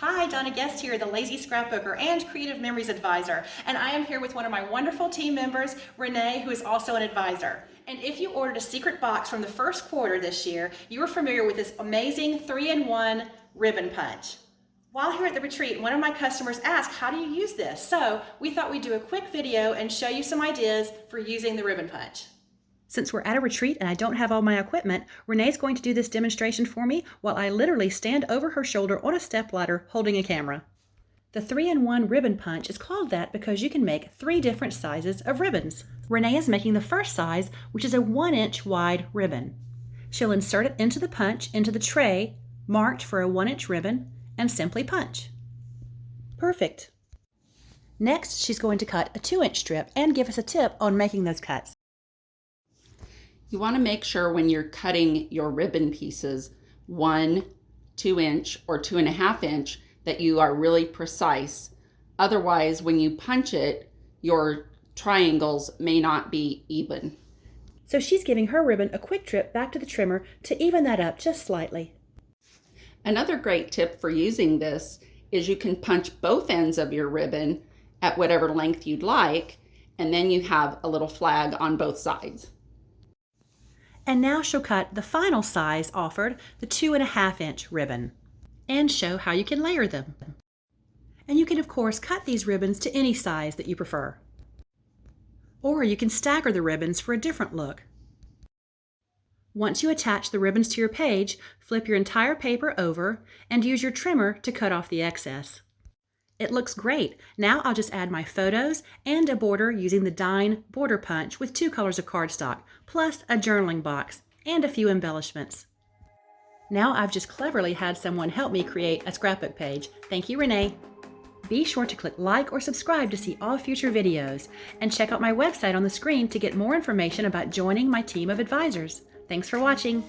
Hi, Donna Guest here, the Lazy Scrapbooker and Creative Memories Advisor, and I am here with one of my wonderful team members, Renee, who is also an advisor. And if you ordered a secret box from the first quarter this year, you are familiar with this amazing 3-in-1 ribbon punch. While here at the retreat, one of my customers asked, how do you use this? So we thought we'd do a quick video and show you some ideas for using the ribbon punch. Since we're at a retreat and I don't have all my equipment, Renee's going to do this demonstration for me while I literally stand over her shoulder on a stepladder holding a camera. The 3-in-1 ribbon punch is called that because you can make 3 different sizes of ribbons. Renee is making the first size, which is a 1-inch wide ribbon. She'll insert it into the punch into the tray marked for a 1-inch ribbon and simply punch. Perfect. Next, she's going to cut a 2-inch strip and give us a tip on making those cuts. You want to make sure when you're cutting your ribbon pieces, 1, 2-inch or 2.5-inch, that you are really precise. Otherwise, when you punch it, your triangles may not be even. So she's giving her ribbon a quick trip back to the trimmer to even that up just slightly. Another great tip for using this is you can punch both ends of your ribbon at whatever length you'd like, and then you have a little flag on both sides. And now she'll cut the final size offered, the 2.5-inch ribbon, and show how you can layer them. And you can of course cut these ribbons to any size that you prefer. Or you can stagger the ribbons for a different look. Once you attach the ribbons to your page, flip your entire paper over and use your trimmer to cut off the excess. It looks great. Now I'll just add my photos and a border using the Dine border punch with 2 colors of cardstock, plus a journaling box and a few embellishments. Now I've just cleverly had someone help me create a scrapbook page. Thank you, Renee. Be sure to click like or subscribe to see all future videos, and check out my website on the screen to get more information about joining my team of advisors. Thanks for watching.